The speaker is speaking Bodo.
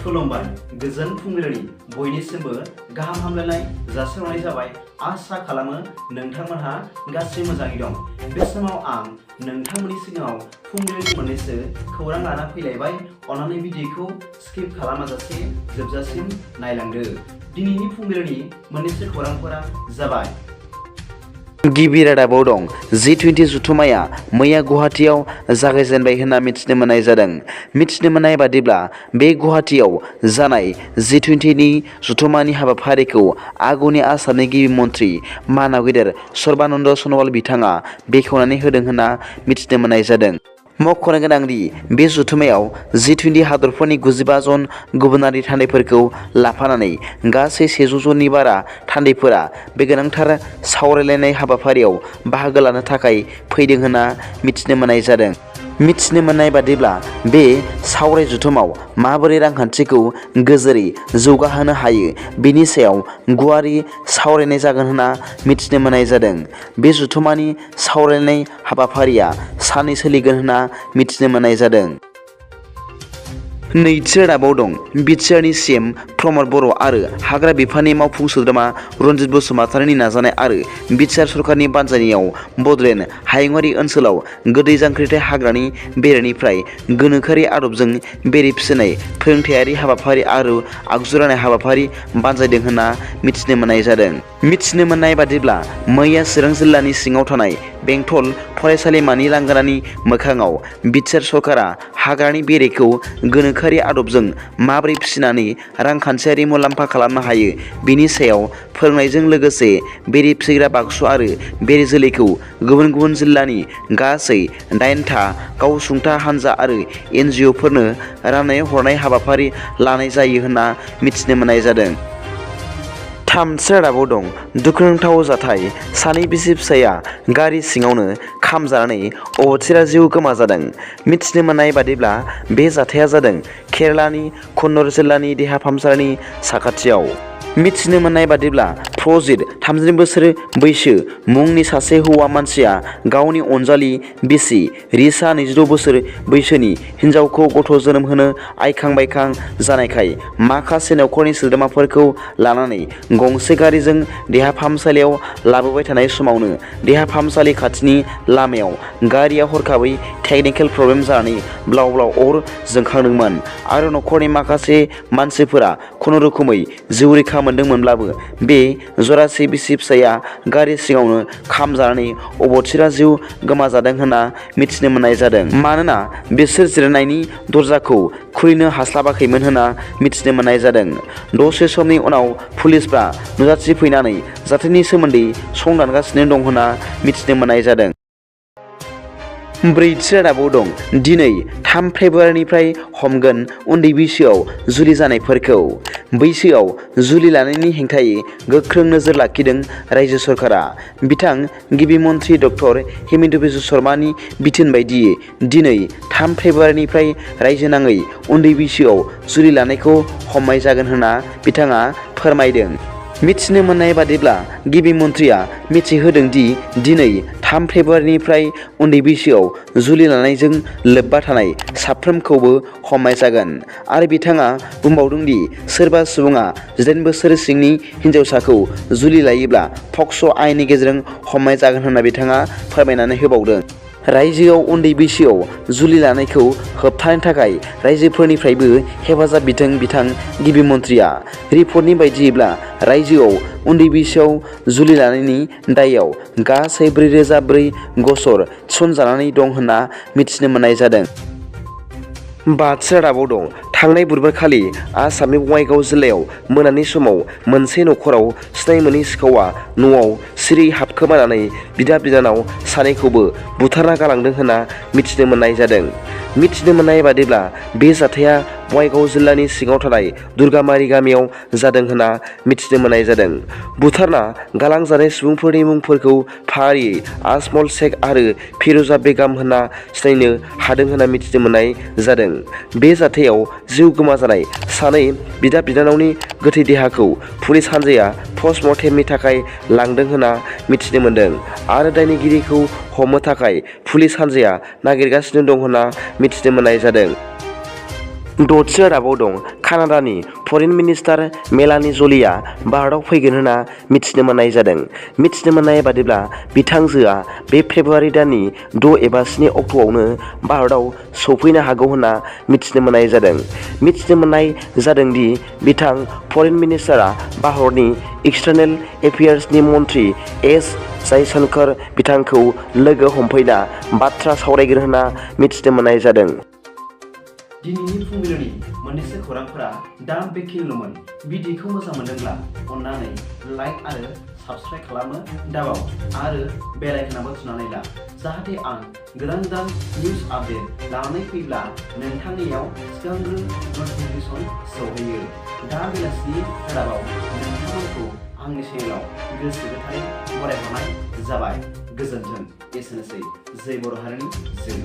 खुलुमबाय गोजोन फुंबिलिनि बयनिसिमबो गाहाम हामलायनाय जासिहरनाय जाबाय। आसा खालामो नोंथांमोनहा गासै मोजाङै दं। बे समाव आं नोंथांमोननि सिगाङाव फुंबिलिनि मोननैसो खौरां लाना फैलायबाय। अन्नानै भिडिअखौ स्किप खालामाजासे जोबजासिम नायलांदो। दिनैनि फुंबिलिनि मोननैसो खौरांफोरा जाबाय। गिबि रादाबाव दं G20 जथुम्माया मैया गुवाहाटीआव जागायजेनबाय होनना मिथिनो मोननाय जादों। मिथिनो मोननाय बादिब्ला बे गुवाहाटीआव जानाय G20 नि जथुम्मानि हाबाफारिखौ आगुनि आसामनि गिबि मन्थ्रि मानाव गेदेर सर्बानन्द सन'वाल बिथाङा बेखेवनानै होदों होनना मिथिनो मोननाय जादों। मख'नो गोनांदि बे जथुम्मायाव G20 हादरफोरनि 95 जन गुबुनारि थान्दैफोरखौ लाफानानै गासै 100 जननि बारा थान्दैफोरा बे गोनांथार सावरायलायनाय हाबाफारियाव बाहागो लानो थाखाय फैदों होनना मिथिनो मोननाय जादों। मिथिनो मोननाय बादिब्ला बे सावराय जथुमाव माबोरै रांखान्थिखौ गोजोरै जौगाहोनो हायो बेनि सायाव गुवारै सावरायनाय जागोन होनना मिथिनो मोननाय जादों। बे जथुम्मानि सावरायनाय हाबाफारिया साननै सोलिगोन होनना मिथिनो मोननाय जादों। नैथि रादाबाव दं BTRनि CM प्रमद बर' आरो हाग्रा बिफाननि मावफुं सोद्रोमा रनजित बसुमतारिनि नाजानाय आरो BTR सरकारनि बानजायनायाव बड'लेण्ड हायुङारि ओनसोलाव गोदै जांख्रिथाय हाग्रानि बेरेनिफ्राय गोनोखोआरि आदबजों बेरे फिसिनाय फोरोंथायारि हाबाफारि आरो आगजु राननाय हाबाफारि बानजायदों होनना मिथिनो मोननाय जादों। मिथिनो मोननाय बादिब्ला मैया चिरां जिल्लानि सिङाव थानाय बेंटल फरायसालिमानि लांगोनानि मोखाङाव BTR सरकारा हाग्रानि बेरेखौ गोनोखोआरि आदबजों माबोरै फिसिनानै रांखान्थियारि मुलाम्फा खालामनो हायो बेनि सायाव फोरोंनायजों लोगोसे बेरे फिसिग्रा बाक्सु आरो बेरे जोलैखौ गुबुन गुबुन जिल्लानि गासै 9था गावसुंथा हानजा आरो NGOफोरनो राननानै हरनाय हाबाफारि लानाय जायो होनना मिथिनो मोननाय जादों। थामथि रादाबाव दं दुखुनांथाव जाथाय सानै बिसि फिसाया गारि सिङावनो खामजानानै अबथिरा जिउ गोमाजादों। मिथिनो मोननाय बादिब्ला बे जाथाया जादों केरालानि कन्नूर जिल्लानि देहा फाहामसालिनि साखाथियाव। मिथिनो मोननाय बादिब्ला प्रजित 32 बोसोर बैसो मुंनि सासे हौवा मानसिया गावनि अनजालि बिसि रिसा 26 बोसोर बैसोनि हिन्जावखौ गथ' जोनोम होनो आइखां बायखां जानायखाय माखासे नखरनि सोद्रोमाफोरखौ लानानै गंसे गारिजों देहा फाहामसालियाव लाबोबाय थानाय समावनो देहा फाहामसालि खाथिनि लामायाव गारिया हरखाबै टेकनिकेल प्रब्लेम जानानै ब्लाव ब्लाव अर जोंखांदोंमोन आरो नखरनि माखासे मानसिफोरा खुनुरुखुमै जिउ रैखा मोनदोंमोनब्लाबो बे जरासे बिसि फिसाया गारि सिङावनो खामजानानै अबथिरा जिउ गोमाजादों होनना मिथिनो मोननाय जादों। मानोना बिसोर जिरायनायनि दरजाखौ खुलिनो हास्लाबाखैमोन होनना मिथिनो मोननाय जादों। दसे समनि उनाव पुलिसफ्रा नुजाथिफैनानै जाथायनि सोमोन्दै संदानगासिनो दं होनना मिथिनो मोननाय जादों। ब्रैथि रादाबाव दं दिनै 3 फेब्रुवारिनिफ्राय हमगोन उन्दै बैसोआव जुलि जानायफोरखौ। बैसोआव जुलि लानायनि हेंथायै गोख्रों नोजोर लाखिदों रायजो सरकारा। बिथां गिबि मन्थ्रि डक्टर हिमन्त बिश्व शर्मानि बिथोन बायदियै दिनै 3 फेब्रुवारिनिफ्राय रायजो नाङै उन्दै बैसोआव जुलि लानायखौ हमनाय जागोन होनना बिथाङा फोरमायदों। मिथिनो मोननाय बादिब्ला गिबि मन्थ्रिया मिथिहोदों दि दिनै 3 फेब्रुवारिनिफ्राय उन्दै बैसोआव जुलि लानायजों लोब्बा थानाय साफ्रोमखौबो हमनाय जागोन आरो बिथाङा बुंबावदों दि सोरबा सुबुङा 18 बोसोर सिंनि हिन्जावसाखौ जुलि लायोब्ला पक्स' आयेननि गेजेरजों हमनाय जागोन होनना बिथाङा फोरमायनानै होबावदों। रायजोआव उन्दै बैसोआव जुलि लानायखौ होबथानो थाखाय रायजोफोरनिफ्रायबो हेफाजाब बिथों बिथां गिबि मन्थ्रिया। रिपर्टनि बायदियैब्ला रायजोआव उन्दै बैसोआव जुलि लानायनि दायआव गासै 4004 गसर थिसनजानानै दं होनना मिथिनो मोननाय जादों। बाथि रादाबाव दं थांनाय बुधबारखालि आसामनि बङाइगाव जिल्लायाव मोनानि समाव मोनसे नखराव सिनाय मोनै सिखावा न'आव सिरि हाबखोमानानै बिदा बिनानाव सानैखौबो बुथारना गालांदों होनना मिथिनो मोननाय जादों। मिथिनो मोननाय बादिब्ला बे जाथाया बङाइगाव जिल्लानि सिङाव थानाय दुर्गामारि गामियाव जादों होनना मिथिनो मोननाय जादों। बुथारना गालांजानाय सुबुंफोरनि मुंफोरखौ फारियै आजमल शेख आरो फिरोजा बेगम होनना सिनायनो हादों होनना मिथिनो मोननाय जादों। बे जाथायाव जिउ गोमाजानाय सानै बिदा बिनानावनि गोथै देहाखौ पुलिस हानजाया पस्टमर्टेमनि थाखाय लांदों होनना मिथिनो मोनदों आरो दायनिगिरिखौ हमनो थाखाय पुलिस हानजाया नागिरगासिनो दं होनना मिथिनो मोननाय जादों। डटसो रादाबाव दं कानाडानि फरेन मिनिस्टार मेलानी ज'लीआ भारताव फैगोन होनना मिथिनो मोननाय जादों। मिथिनो मोननाय बादिब्ला बिथांजोआ बे फेब्रुवारि दाननि 6 एबा 7 अक्ट'आवनो भारताव सौफैनो हागौ होनना मिथिनो मोननाय जादों। मिथिनो मोननाय जादों दि बिथां फरेन मिनिस्टारा भारतनि एक्सटार्नेल एफेयार्सनि मन्थ्रि एस जयशंकर बिथांखौ लोगो हमफैना बाथ्रा सावरायगोन होनना मिथिनो मोननाय जादों। दिनैनि फुंबिलिनि मोननैसो खौरांफोरा दा बेखिनिल'मोन। भिडिअखौ मोजां मोनदोंब्ला अन्नानै लाइक आरो साबस्क्राइब खालामनो दाबाव आरो बेल आइकनआबो थुनानै ला, जाहाथे आं गोदान निउज आपडेट लानानै फैब्ला नोंथांनियाव सिगांग्रो नटिफिकेसन सौहैयो। दा बेलासिनि रादाबाव नोंथांमोनखौ आंनि चेनेलाव गोसो गोथारै बरायहरनाय जाबाय। गोजोन्थों। एसेनोसै। जय बर' हारिनि जय।